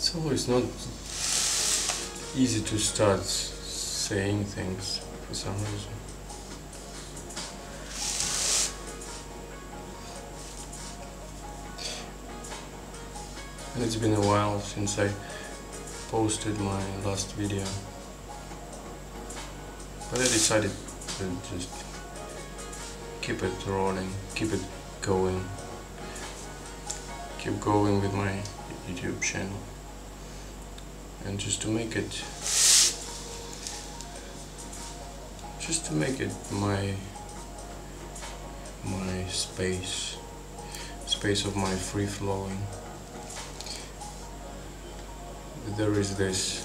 So it's not easy to start saying things for some reason. And it's been a while since I posted my last video, but I decided to just keep it rolling, keep going with my YouTube channel, and just to make it my space of my free flowing. There is this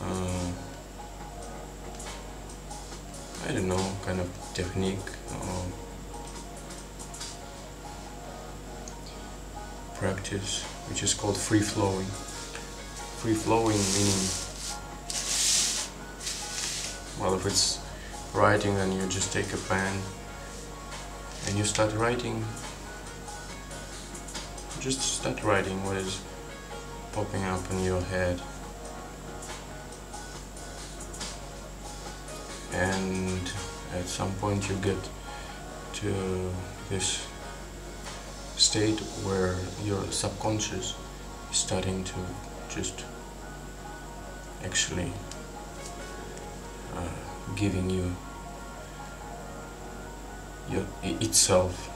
I don't know, kind of technique or practice which is called free flowing. Free flowing meaning, well, if it's writing, then you just take a pen and you start writing. Just start writing what is popping up in your head, and at some point you get to this state where your subconscious is starting to just actually giving you itself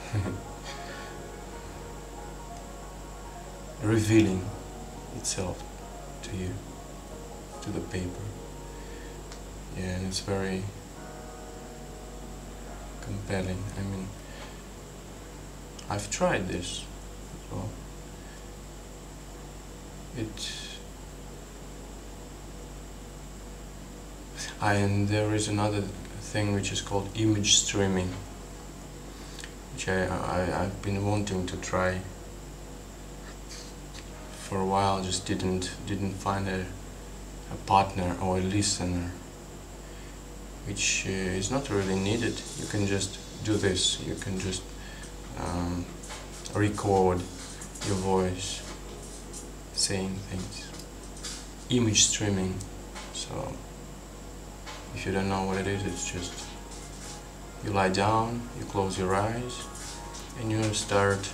revealing itself to you, to the paper. Yeah, and it's very compelling. I mean, I've tried this as well. And there is another thing which is called image streaming, which I've been wanting to try for a while, just didn't find a partner or a listener, which is not really needed. You can just do this. You can just record your voice saying things. Image streaming. So if you don't know what it is, it's just you lie down, you close your eyes, and you start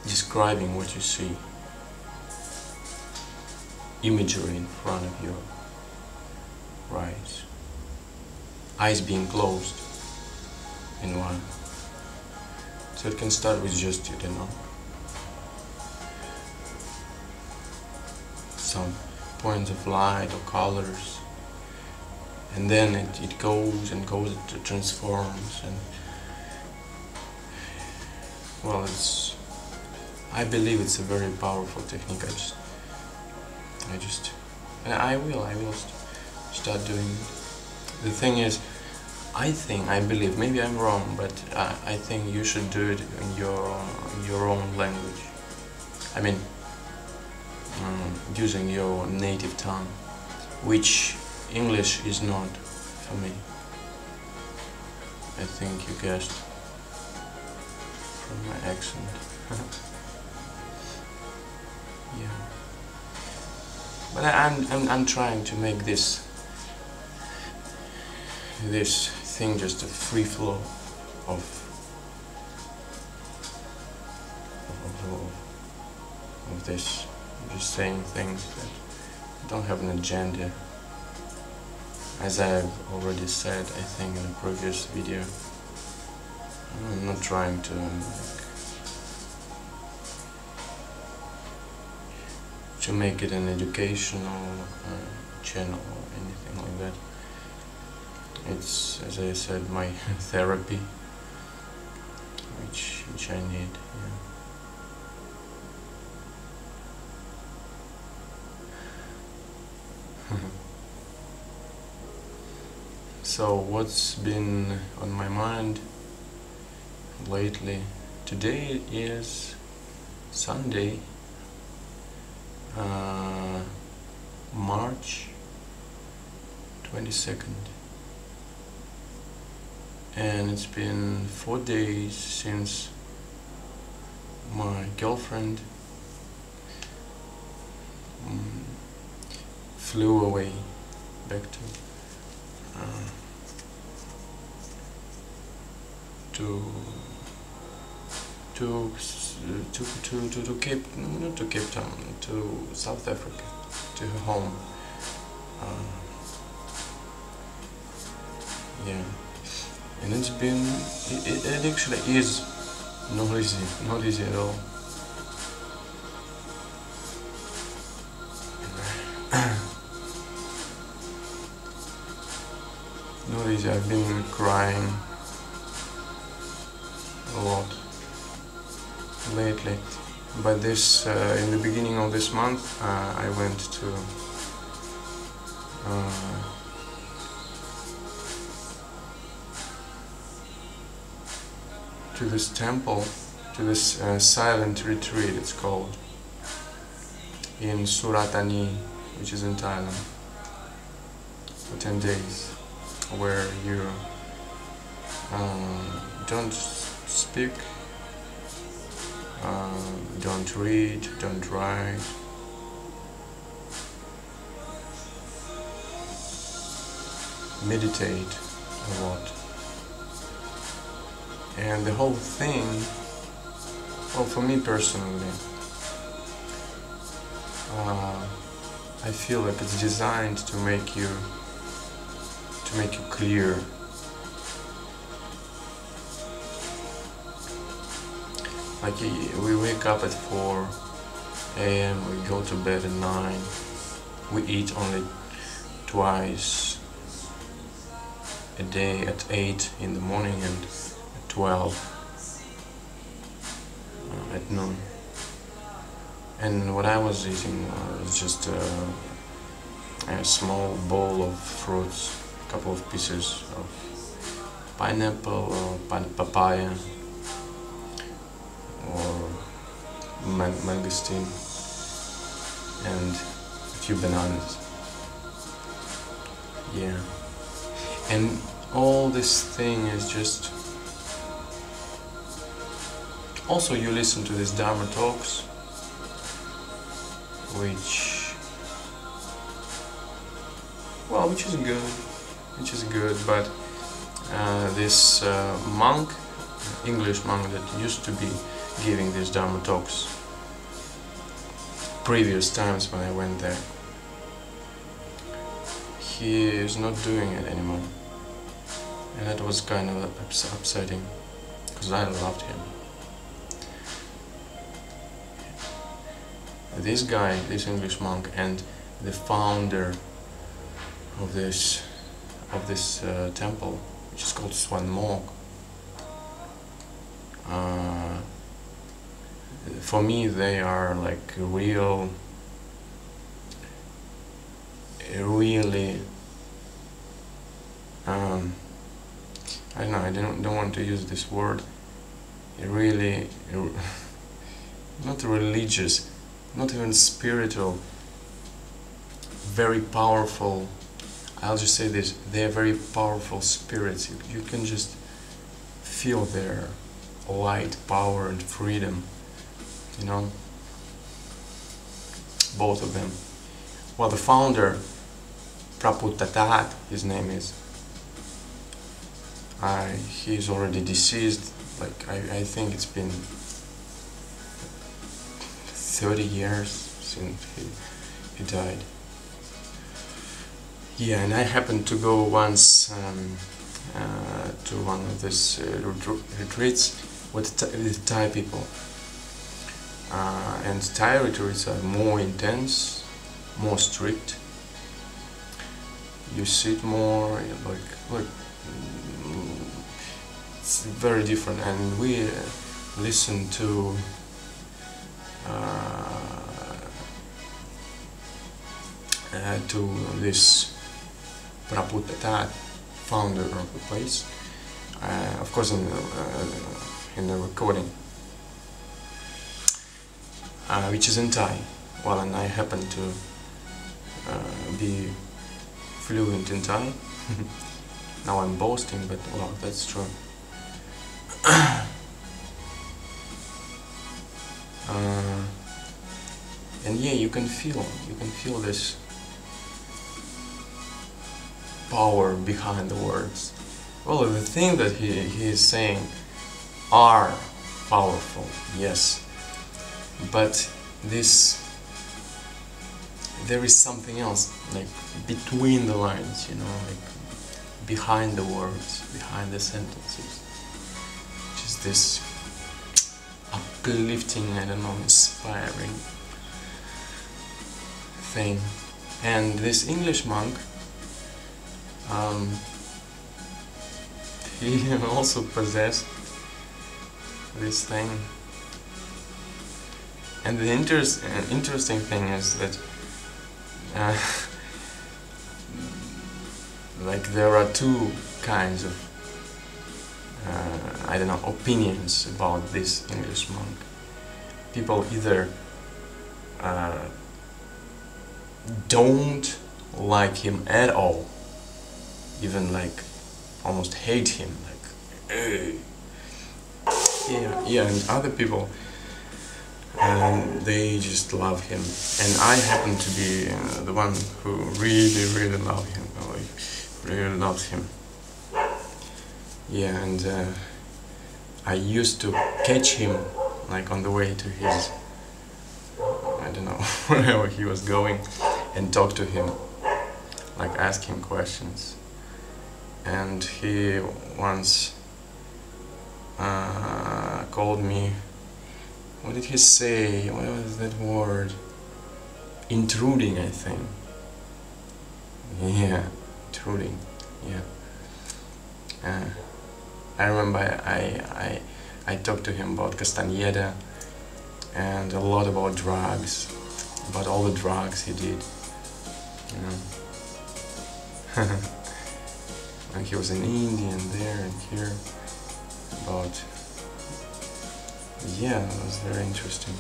describing what you see. Imagery in front of your eyes being closed in one. So it can start with just, you don't know, some points of light or colors, and then it goes and goes, it transforms, and well, I believe it's a very powerful technique. I will start doing it. The thing is, I believe, maybe I'm wrong, but I think you should do it in your own language. I mean, using your native tongue, which English is not for me. I think you guessed from my accent. Yeah, but I'm trying to make this thing just a free flow of this, just saying things that don't have an agenda. As I've already said, I think in a previous video, I'm not trying to make it an educational channel or anything like that. It's, as I said, my therapy, which I need. Yeah. So what's been on my mind lately? Today is Sunday, March 22nd, and it's been 4 days since my girlfriend flew away back to Cape, not to Cape Town, to South Africa, to her home. Yeah, and it's been, it actually is not easy at all. Not easy. I've been crying a lot lately, but this in the beginning of this month I went to this temple, to this silent retreat, it's called, in Surat Thani, which is in Thailand, for 10 days, where you don't speak, don't read, don't write, meditate a lot. And the whole thing, well, for me personally, I feel like it's designed to make you clear. Like, we wake up at 4 a.m, we go to bed at 9, we eat only twice a day, at 8 in the morning and at 12 at noon. And what I was eating was just a small bowl of fruits, a couple of pieces of pineapple or papaya or mangosteen, and a few bananas. Yeah, and all this thing is just, also you listen to these Dharma talks, which is good, but this monk, English monk that used to be giving these Dharma talks previous times when I went there, he is not doing it anymore, and that was kind of upsetting, because I loved him. This guy, this English monk, and the founder of this temple, which is called Swan Mok, for me they are like really I don't know, I don't want to use this word, really not religious, not even spiritual, very powerful. I'll just say this, they are very powerful spirits. You can just feel their light, power and freedom, you know, both of them. Well, the founder, Prabhupada, his name is, he's already deceased, like I think it's been 30 years since he died. Yeah, and I happened to go once to one of these retreats with Thai people. And Thai retreats are more intense, more strict. You sit more, like it's very different. And we listen to this Prabhupada, founder of the place, of course in the recording, which is in Thai. Well, and I happen to be fluent in Thai. Now I'm boasting, but well, that's true. And yeah, you can feel this power behind the words. Well, the thing that he is saying are powerful, yes, but there is something else, like between the lines, you know, like behind the words, behind the sentences, which is this uplifting, I don't know, inspiring thing. And this English monk, he also possessed this thing. And the interesting thing is that like there are two kinds of I don't know, opinions about this English monk. People either don't like him at all, even like almost hate him, like yeah, and other people they just love him, and I happen to be the one who really love him, really loves him. Yeah, and I used to catch him like on the way to his, I don't know, wherever he was going, and talk to him, like ask him questions. And he once called me, what did he say, what was that word? Intruding, I think. Yeah, intruding, yeah. I remember I talked to him about Castañeda and a lot about drugs, about all the drugs he did, you know. Like he was in India and there and here, about, yeah, that was very interesting.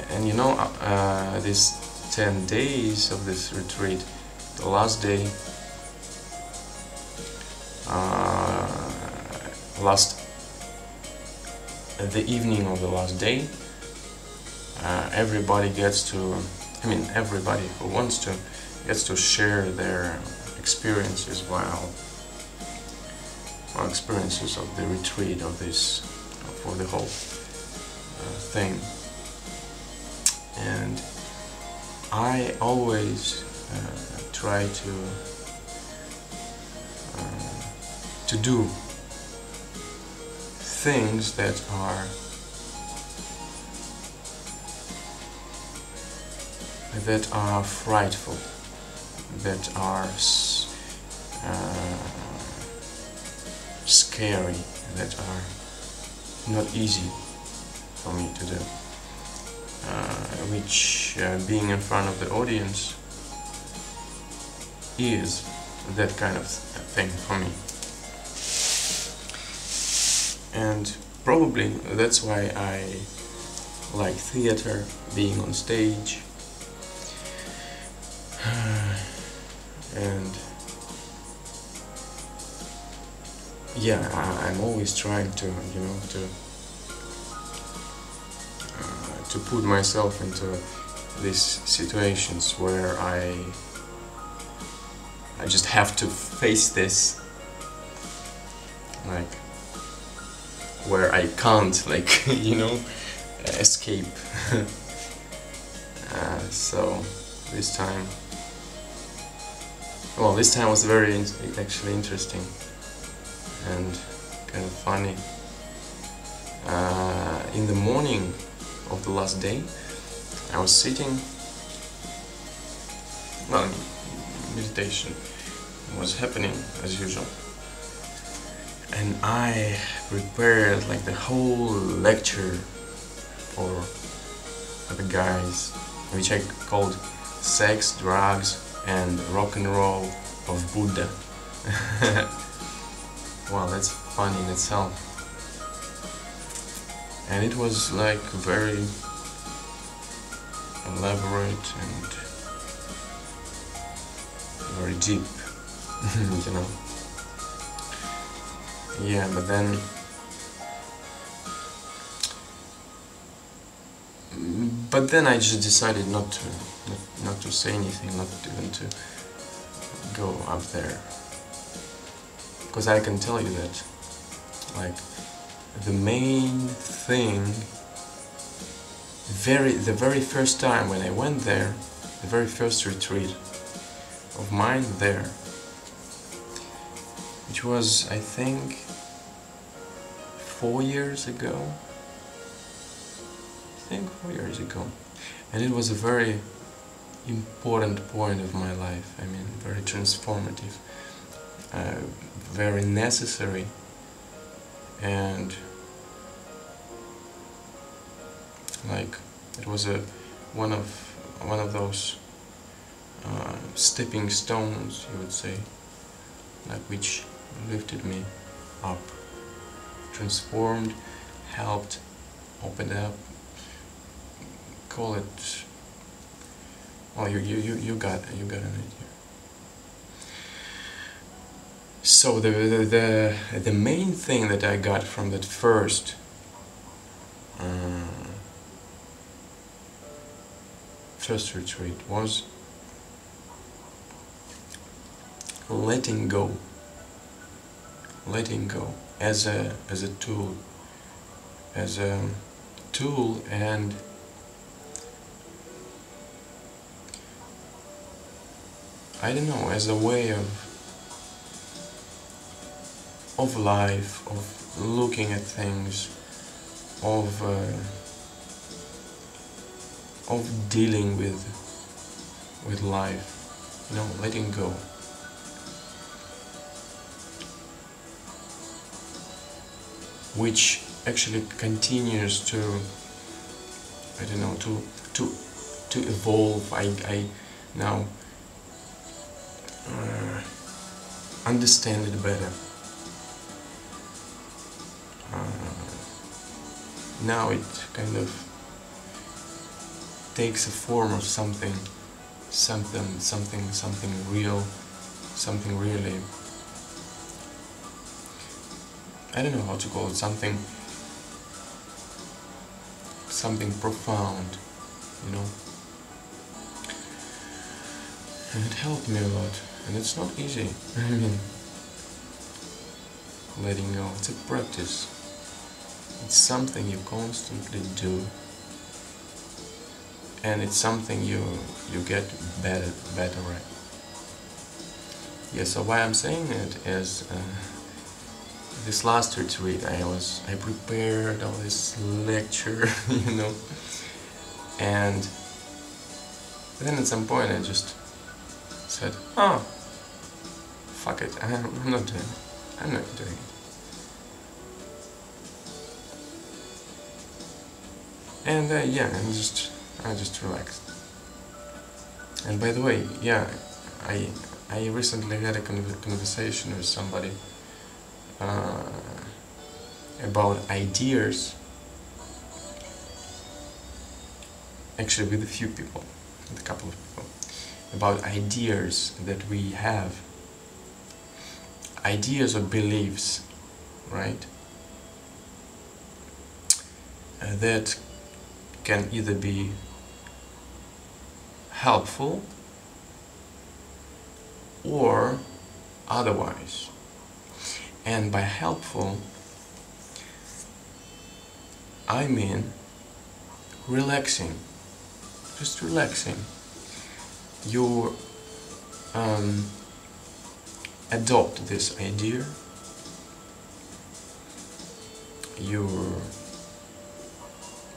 And you know, these 10 days of this retreat, the last day, the evening of the last day, everybody gets to, I mean everybody who wants to gets to share their experiences experiences of the retreat, of this, for the whole thing. And I always try to do things that are frightful, that are scary, that are not easy for me to do, which being in front of the audience is that kind of thing for me. And probably that's why I like theater, being on stage, and yeah, I'm always trying to, you know, to put myself into these situations where I just have to face this, like where I can't, like, you know, escape. So this time, well, this time was very actually interesting and kind of funny. In the morning of the last day, I was sitting, well, meditation was happening as usual, and I prepared like the whole lecture for the guys, which I called Sex, Drugs and Rock and Roll of Buddha. Wow, that's funny in itself. And it was like very elaborate and very deep, you know. Yeah, but then but then I just decided not to say anything, not even to go up there, because I can tell you that, like, the main thing, the very first time when I went there, the very first retreat of mine there, which was, I think, 4 years ago. I think 4 years ago, and it was a very important point of my life. I mean, very transformative, very necessary, and like it was one of those stepping stones, you would say, like, which lifted me up, transformed, helped, opened up. Call it. Well, you got an idea. So the main thing that I got from that first retreat was letting go as a tool, and I don't know, as a way of life, of looking at things, of dealing with life, you know, letting go. Which actually continues to, I don't know, to evolve. I now understand it better. Now it kind of takes a form of something real, something really, I don't know how to call it, something profound, you know. And it helped me a lot, and it's not easy. I mean, letting go, it's a practice. It's something you constantly do, and it's something you get better at. Yeah, so why I'm saying it is, this last retreat I prepared all this lecture, you know, and then at some point I just said, oh, fuck it, I'm not doing it. And yeah, I just relaxed. And by the way, yeah, I recently had a conversation with somebody about ideas, actually with a couple of people, about ideas that we have, ideas or beliefs, right, that can either be helpful or otherwise. And by helpful, I mean relaxing, just relaxing. You adopt this idea, you,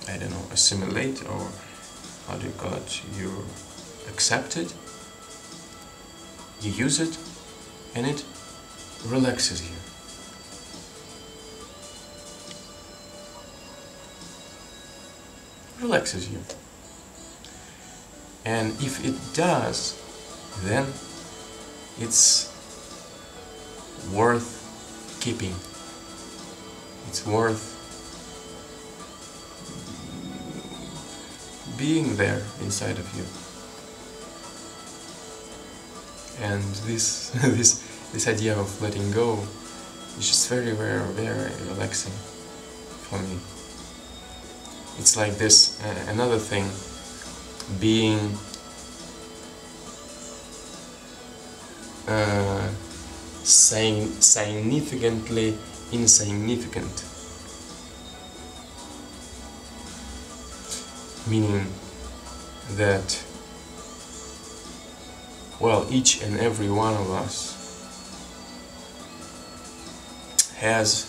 I don't know, assimilate, or how do you call it, you accept it, you use it, and it relaxes you. Relaxes you. And if it does, then it's worth keeping. It's worth being there inside of you. And this this idea of letting go is just very, very, very relaxing for me. It's like this, another thing, being significantly insignificant. Meaning that, well, each and every one of us has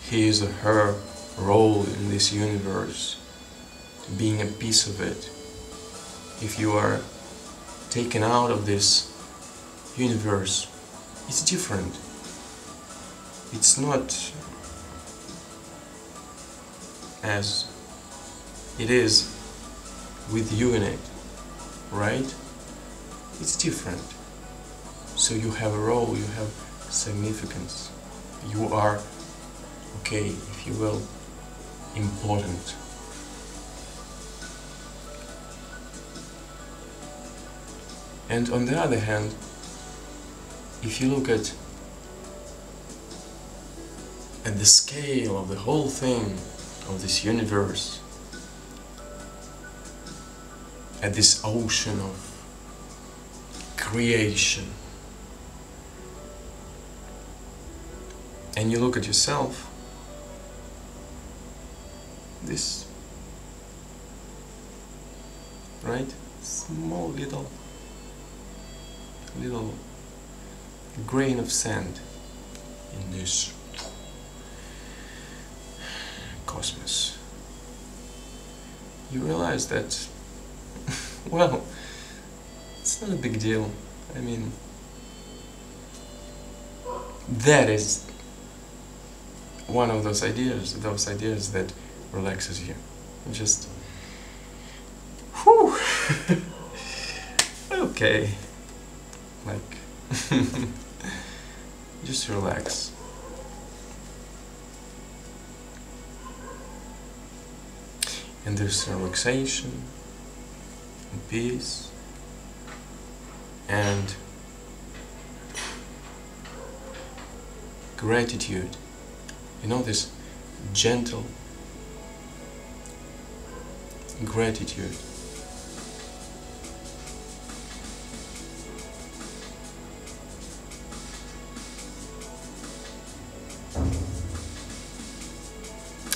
his or her role in this universe, being a piece of it. If you are taken out of this universe, it's different. It's not as it is with you in it, right? It's different. So you have a role, you have significance. You are, okay, if you will, important. And on the other hand, if you look at the scale of the whole thing, of this universe, at this ocean of creation, and you look at yourself, this, right, small little grain of sand in this cosmos, you realize that, well, it's not a big deal. I mean, that is one of those ideas that relaxes you. Just, whew, okay, like, just relax. And there's relaxation, and peace, and gratitude. You know, this gentle gratitude.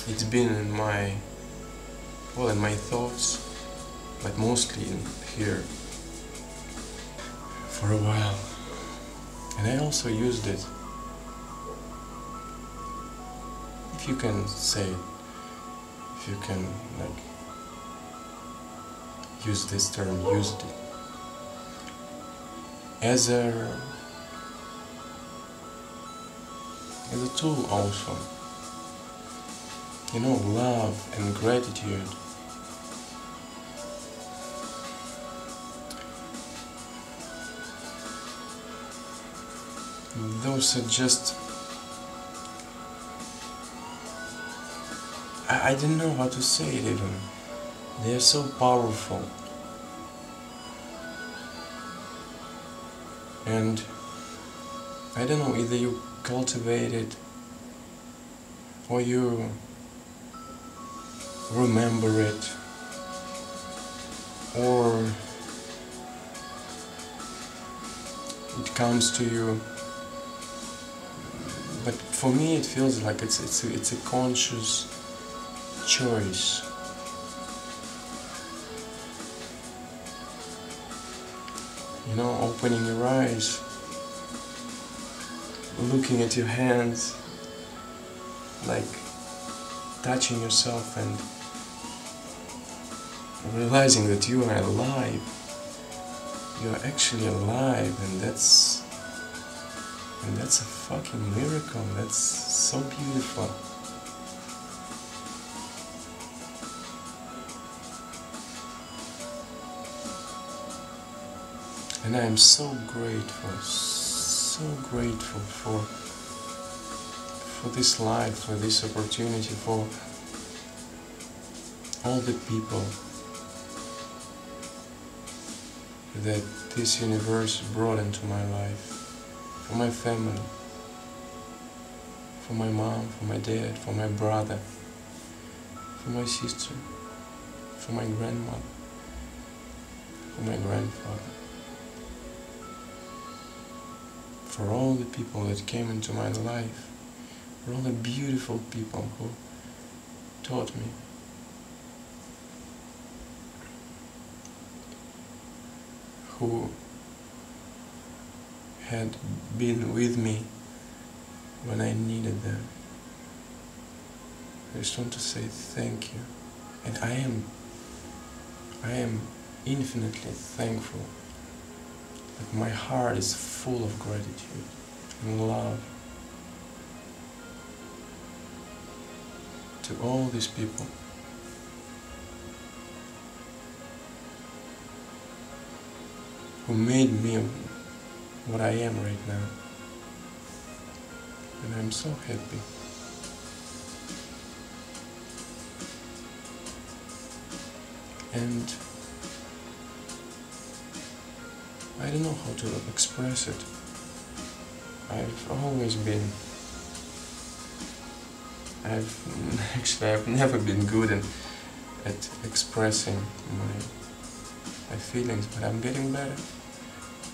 It's been in my thoughts, but mostly in here for a while. And I also used it, if you can say it, if you can like use this term, used it as a tool also. You know, love and gratitude. Those are just, I don't know how to say it even. They are so powerful. And I don't know, either you cultivate it or you remember it, or it comes to you. But for me, it feels like it's a conscious choice. You know, opening your eyes, looking at your hands, like touching yourself and realizing that you are alive. You are actually alive, and that's a fucking miracle. That's so beautiful. And I am so grateful for this life, for this opportunity, for all the people that this universe brought into my life, for my family, for my mom, for my dad, for my brother, for my sister, for my grandmother, for my grandfather, for all the people that came into my life, for all the beautiful people who taught me, who had been with me when I needed them. I just want to say thank you, and I am infinitely thankful. Like my heart is full of gratitude and love to all these people. Who made me what I am right now. And I'm so happy. And I don't know how to express it. I've never been good at expressing my feelings, but I'm getting better.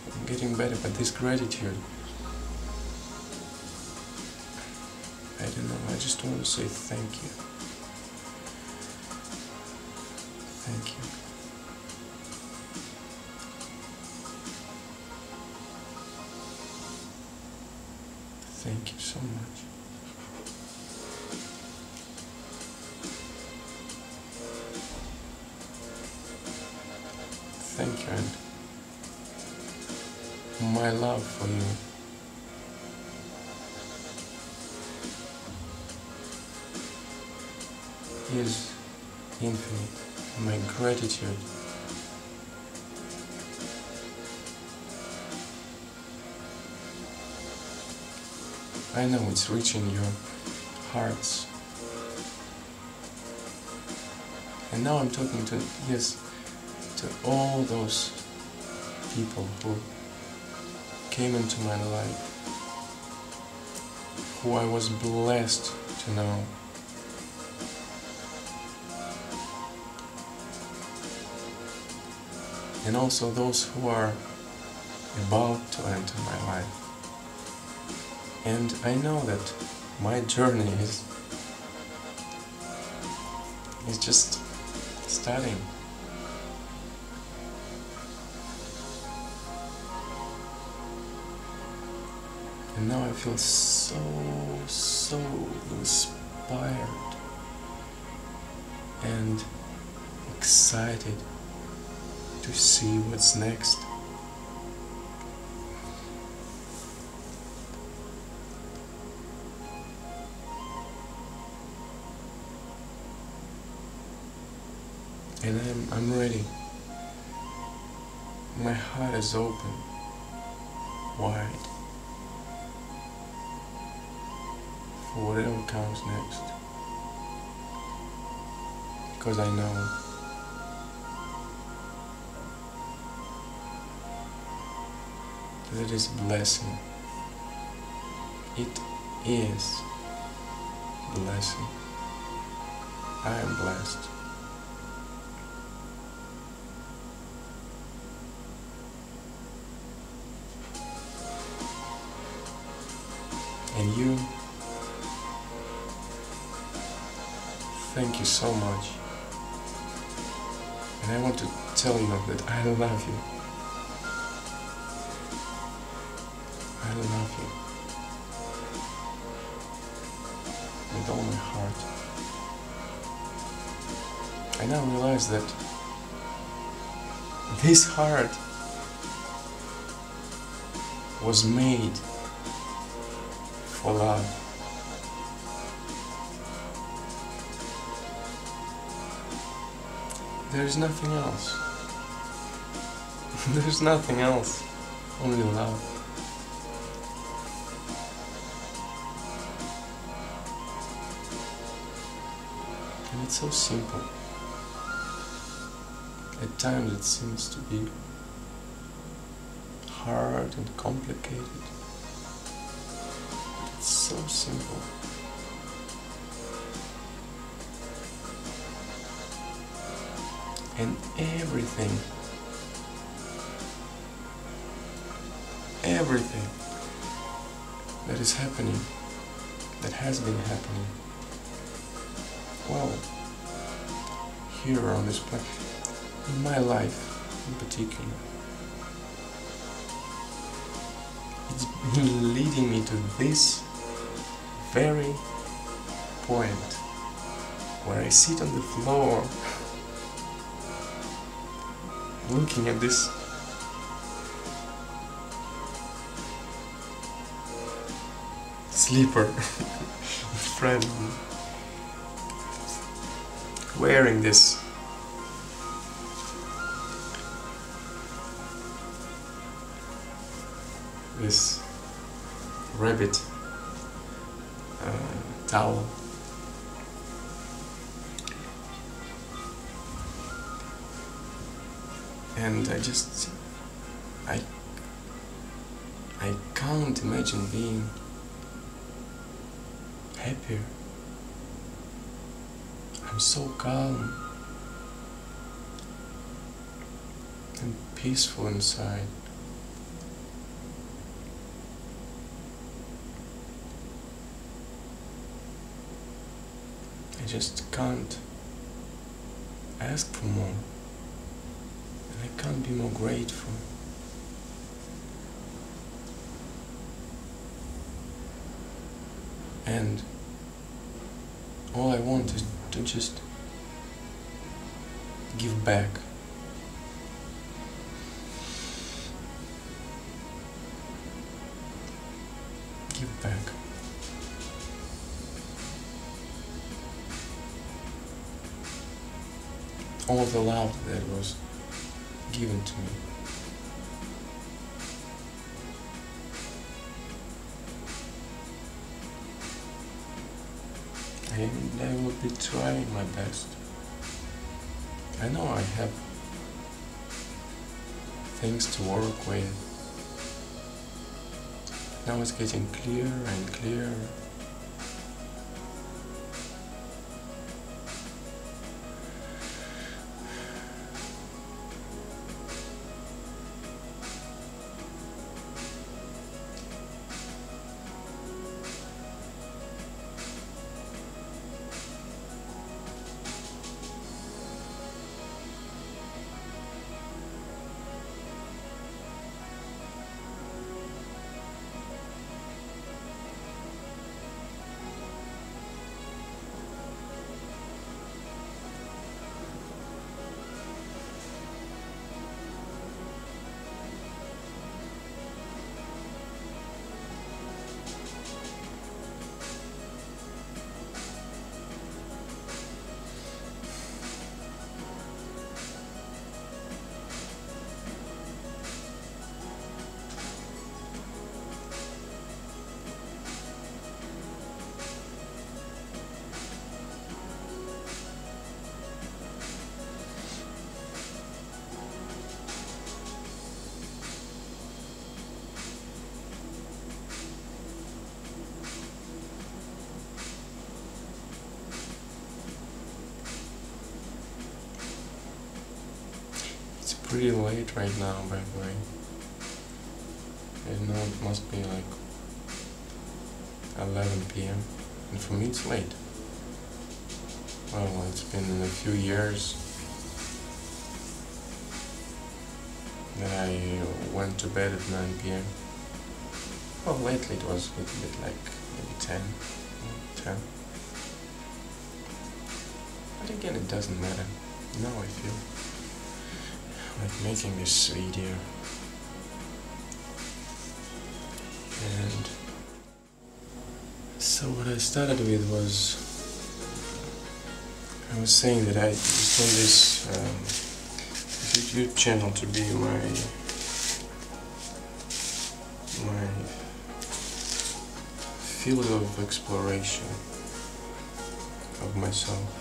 I'm getting better, but this gratitude, I don't know, I just want to say thank you. Thank you. Thank you so much. Thank you, and my love for you is infinite. My gratitude I know it's reaching your hearts. And now I'm talking to all those people who came into my life, who I was blessed to know. And also those who are about to enter my life. And I know that my journey is just starting. And now I feel so inspired and excited to see what's next. And I'm ready. My heart is open, wide, for whatever comes next. Because I know that it is a blessing. It is a blessing. I am blessed. And you, thank you so much. And I want to tell you that I love you. I love you with all my heart. I now realize that this heart was made for love. There's nothing else. There's nothing else. Only love. And it's so simple. At times it seems to be hard and complicated. It's so simple. and everything that is happening, that has been happening, well, here on this planet, in my life in particular, it's been leading me to this very point where I sit on the floor looking at this sleeper friend wearing this rabbit towel. And I can't imagine being happier. I'm so calm and peaceful inside. I just can't ask for more, and I can't be more grateful. And all I want is to just give back. Give back. All the love that was given to me. And I will be trying my best. I know I have things to work with. Now it's getting clearer and clearer. It's pretty late right now, by the way. I know it must be like 11 p.m. and for me it's late. Well, it's been a few years that I went to bed at 9 p.m. Well, lately it was a little bit like maybe 10. But again, it doesn't matter. Now I feel like making this video. And so what I started with was, I was saying that I just want this YouTube channel to be my field of exploration of myself.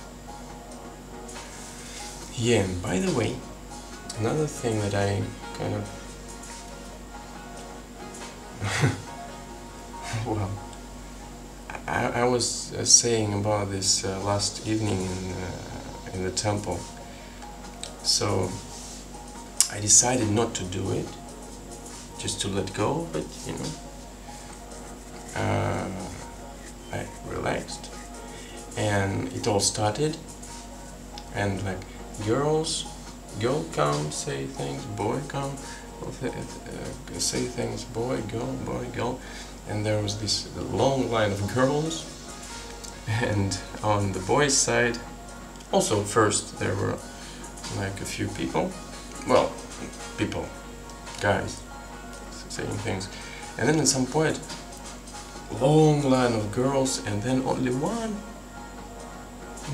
Yeah, and by the way, another thing that I kind of well, I was saying about this last evening in the temple. So I decided not to do it, just to let go of it, you know. I relaxed, and it all started, and like girl come say things, boy come say things, boy go, and there was this long line of girls, and on the boys' side, also first there were like a few people, well, guys saying things, and then at some point, long line of girls, and then only one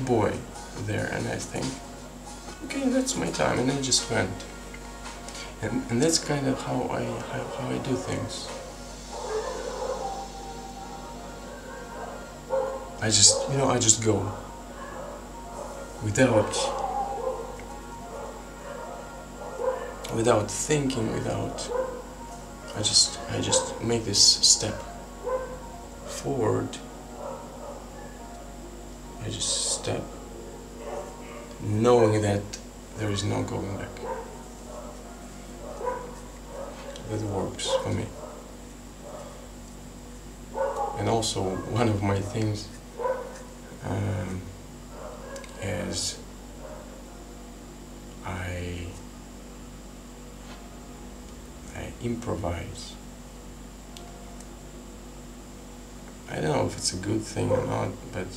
boy there, and I think, okay, that's my time, and I just went, and that's kind of how I do things. I just, you know, I just go without thinking, I just make this step forward. I just step, knowing that there is no going back. That works for me. And also, one of my things is I improvise. I don't know if it's a good thing or not, but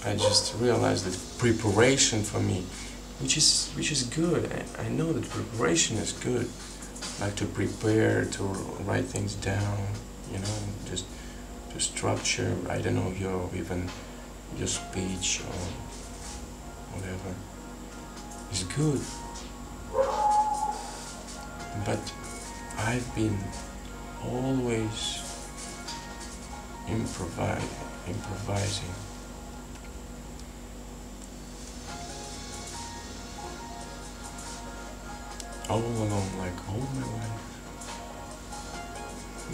I just realized that preparation for me, which is good. I know that preparation is good, like to prepare, to write things down, you know, just to structure, I don't know, your speech or whatever is good. But I've been always improvising. All along, like all my life.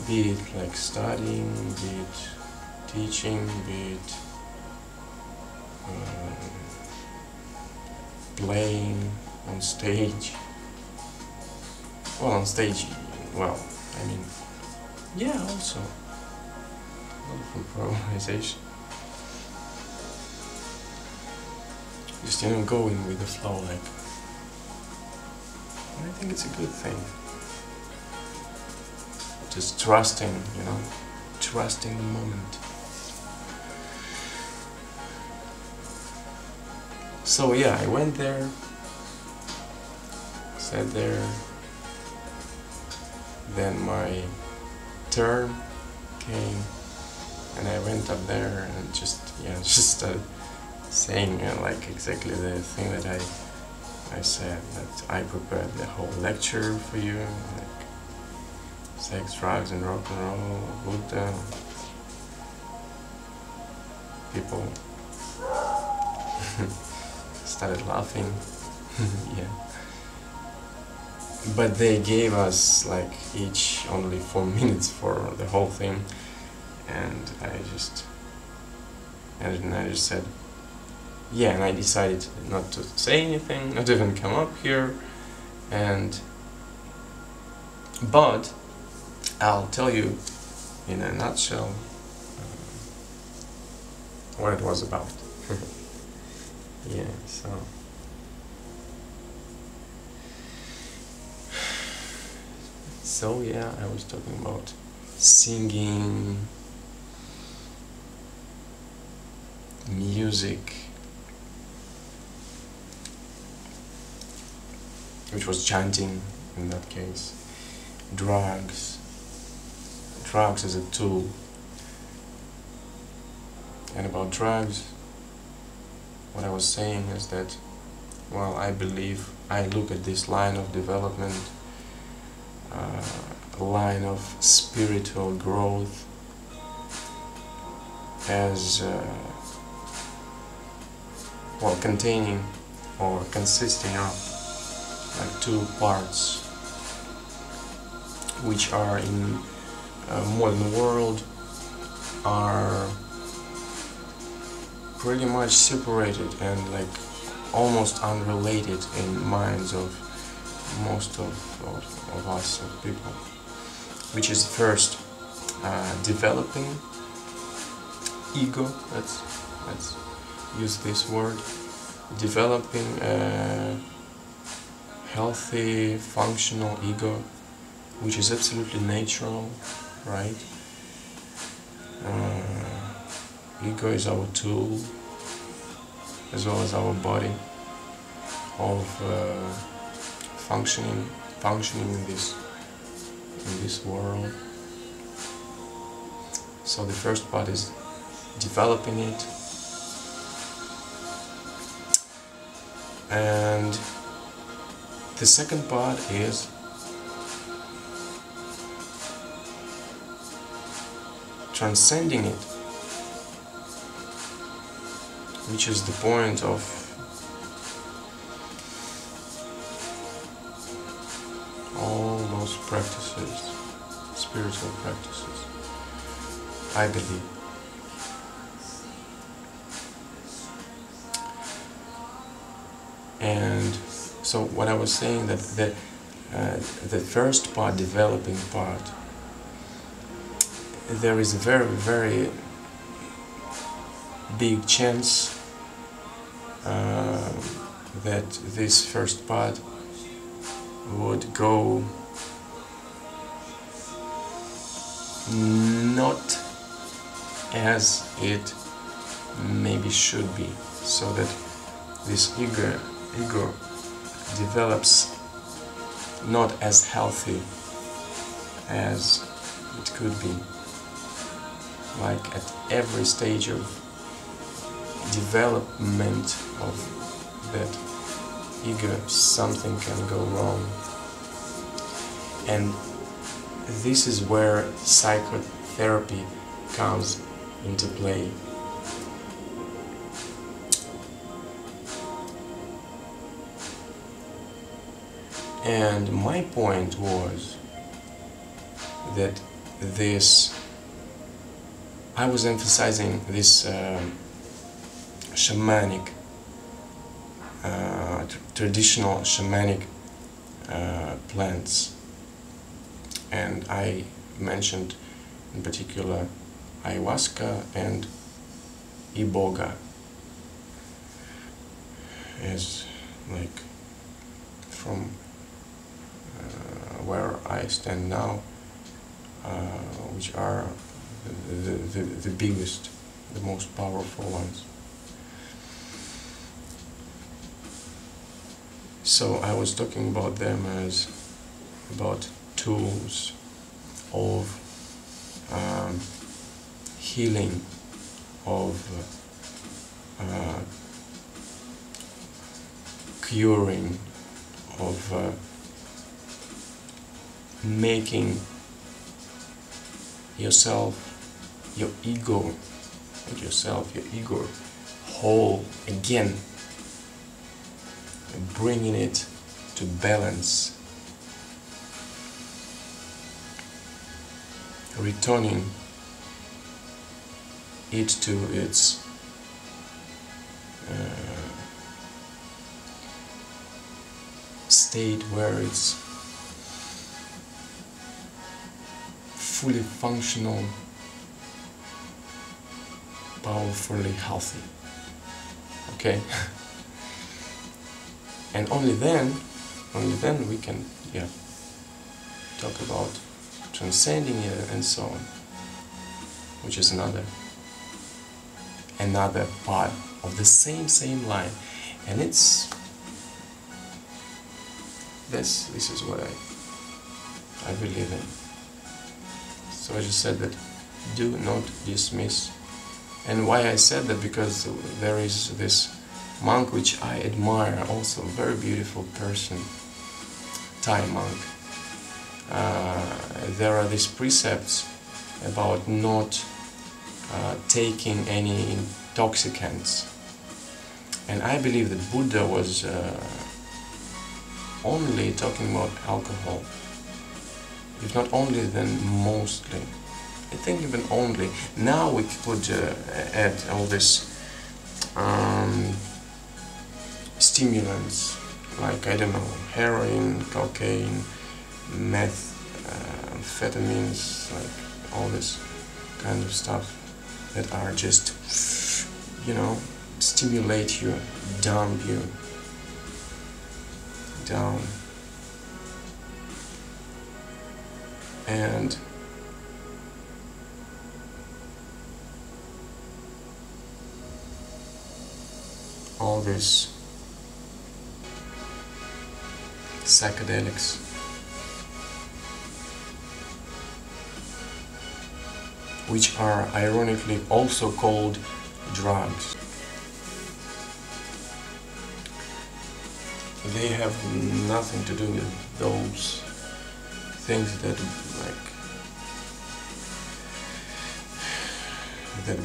Be it like studying, be it teaching, be it playing on stage. Well, on stage, well, I mean, yeah, also a lot of improvisation. Just, you know, going with the flow, like. I think it's a good thing. Just trusting, you know, trusting the moment. So yeah, I went there, sat there, then my turn came, and I went up there and just started saying like exactly the thing that I said, that I prepared the whole lecture for you, like sex, drugs, and rock and roll, Buddha. People started laughing. Yeah. But they gave us like each only 4 minutes for the whole thing, and I just said, yeah, and I decided not to say anything, not even come up here, but I'll tell you in a nutshell what it was about. Yeah, so yeah, I was talking about singing, music, which was chanting in that case, drugs as a tool. And about drugs, what I was saying is that, well, I look at this line of development, a line of spiritual growth, as well, containing or consisting of like 2 parts, which are in modern world are pretty much separated and like almost unrelated in minds of most of us, of people, which is first developing ego. Let's use this word, developing a healthy functional ego, which is absolutely natural, right? Ego is our tool, as well as our body, of functioning in this world. So the first part is developing it, and the second part is transcending it, which is the point of all those practices, spiritual practices, I believe. And so what I was saying, that the first part, developing part, there is a very, very big chance that this first part would go not as it maybe should be, so that this ego develops not as healthy as it could be. Like at every stage of development of that ego, something can go wrong. And this is where psychotherapy comes into play. And my point was that I was emphasizing this shamanic, traditional shamanic plants, and I mentioned in particular ayahuasca and iboga as like from where I stand now, which are the biggest, the most powerful ones. So I was talking about them as about tools of healing, of curing, of making yourself, your ego, not yourself, your ego whole again, bringing it to balance, returning it to its state where it's fully functional, powerfully healthy. Okay? And only then we can, talk about transcending it and so on, which is another part of the same line. And it's this is what I believe in. So I just said that do not dismiss. And why I said that, because there is this monk which I admire, also a very beautiful person, Thai monk. There are these precepts about not taking any intoxicants. And I believe that Buddha was only talking about alcohol. If not only, then mostly. I think even only. Now we could add all this stimulants like, I don't know, heroin, cocaine, meth, amphetamines, like all this kind of stuff that are just, you know, stimulate you, dump you down. And all this psychedelics which are ironically also called drugs. They have nothing to do with those things that, like, that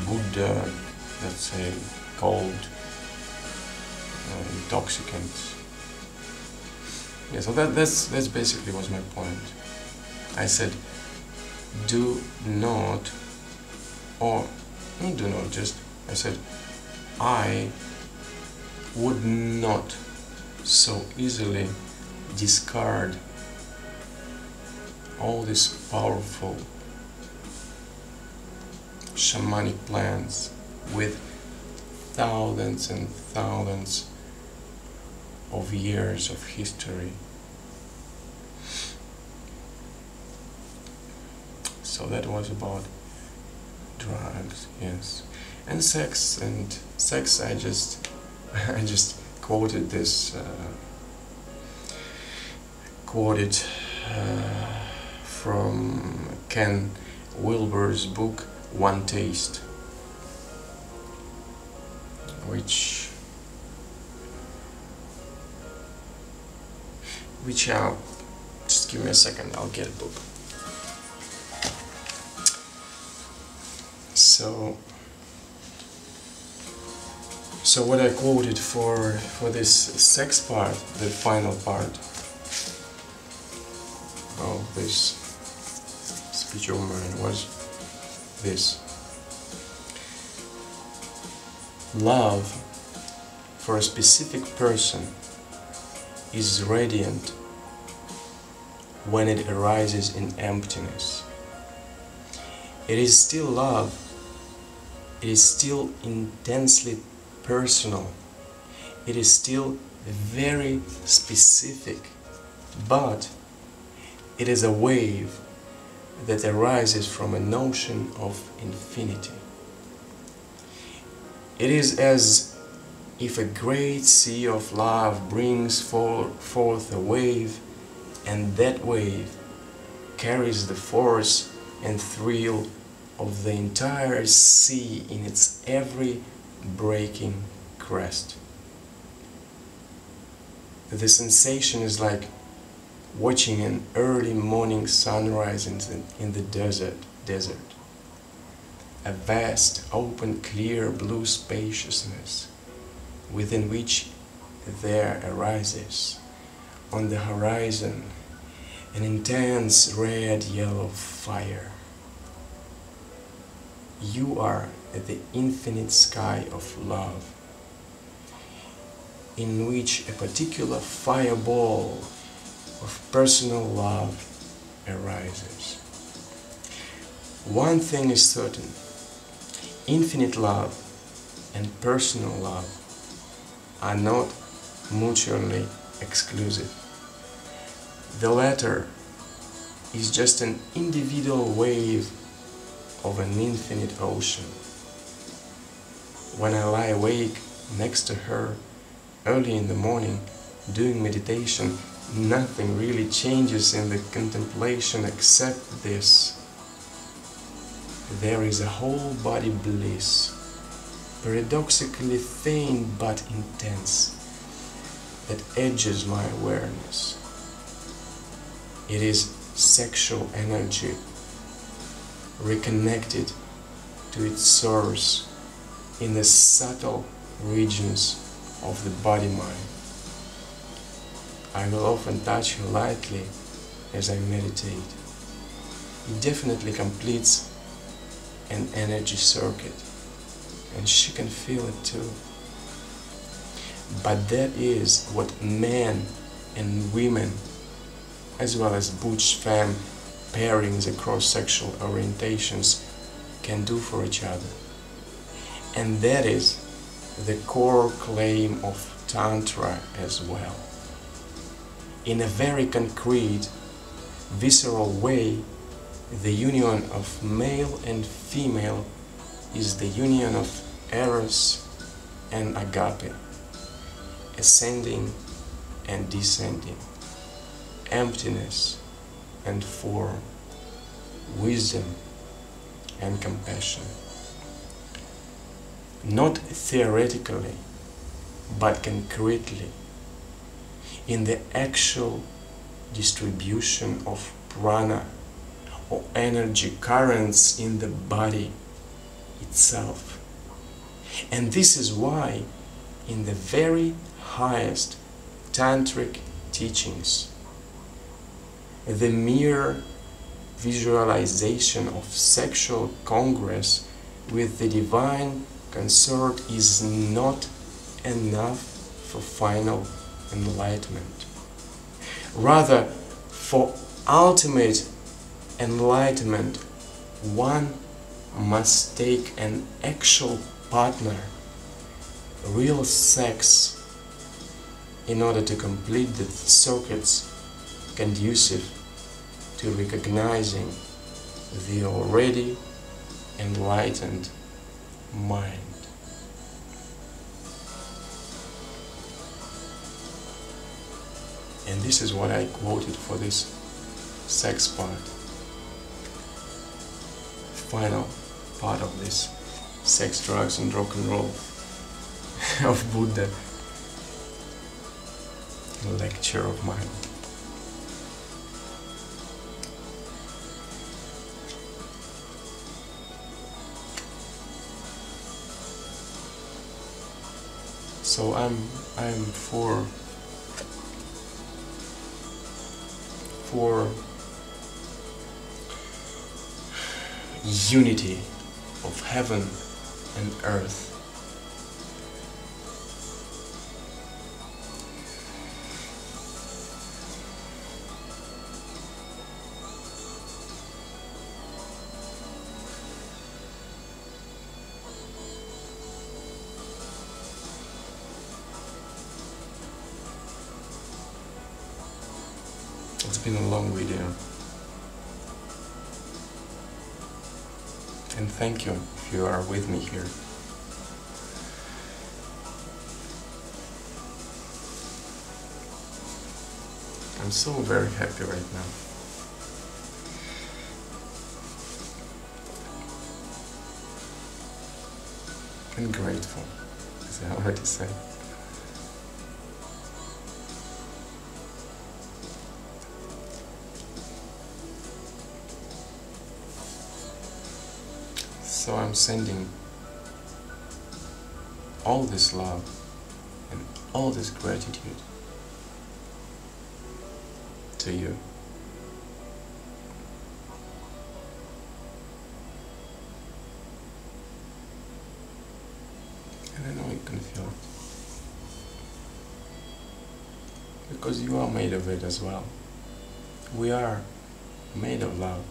Buddha, let's say, called intoxicants. Yeah, so that's basically was my point. I said, do not, or not do not, just, I said, I would not so easily discard all these powerful shamanic plants with thousands and thousands of years of history. So that was about drugs, yes, and sex. And sex, I just quoted this, from Ken Wilber's book One Taste, which I'll just give me a second, I'll get a book. So what I quoted for this sex part, the final part of this speech of mine, was this: love for a specific person is radiant when it arises in emptiness. It is still love. It is still intensely personal. It is still very specific, but it is a wave that arises from an ocean of infinity. It is as if a great sea of love brings forth a wave, and that wave carries the force and thrill of the entire sea in its every breaking crest. The sensation is like watching an early morning sunrise in the desert. A vast, open, clear blue spaciousness within which there arises on the horizon an intense red-yellow fire. You are at the infinite sky of love, in which a particular fireball of personal love arises. One thing is certain: infinite love and personal love are not mutually exclusive. The latter is just an individual wave of an infinite ocean. When I lie awake next to her early in the morning doing meditation, nothing really changes in the contemplation except this: there is a whole body bliss, paradoxically faint but intense, that edges my awareness. It is sexual energy reconnected to its source in the subtle regions of the body-mind. I will often touch her lightly as I meditate. It definitely completes an energy circuit, and she can feel it too. But that is what men and women, as well as butch femme pairings across sexual orientations, can do for each other. And that is the core claim of Tantra as well. In a very concrete, visceral way, the union of male and female is the union of Eros and Agape, ascending and descending, emptiness and form, wisdom and compassion. Not theoretically, but concretely, in the actual distribution of prana or energy currents in the body itself. And this is why in the very highest tantric teachings, the mere visualization of sexual congress with the divine consort is not enough for final enlightenment. Rather, for ultimate enlightenment, one must take an actual partner, real sex, in order to complete the circuits conducive to recognizing the already enlightened mind. And this is what I quoted for this sex part, final part of this sex, drugs and rock and roll of Buddha lecture of mine. So I'm for unity of heaven and earth. It's been a long video, and thank you if you are with me here. I'm so very happy right now. And grateful, as I already said. So I'm sending all this love and all this gratitude to you. And I know you can feel it, because you are made of it as well. We are made of love.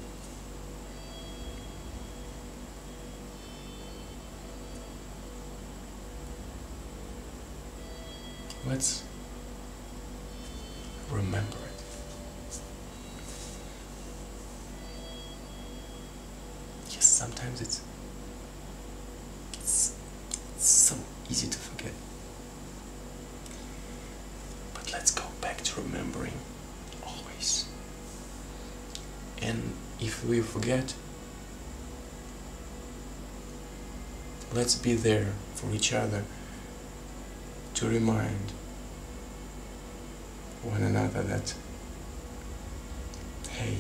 Let's remember it. Yes, sometimes it's so easy to forget. But let's go back to remembering always. And if we forget, let's be there for each other to remind one another that, hey,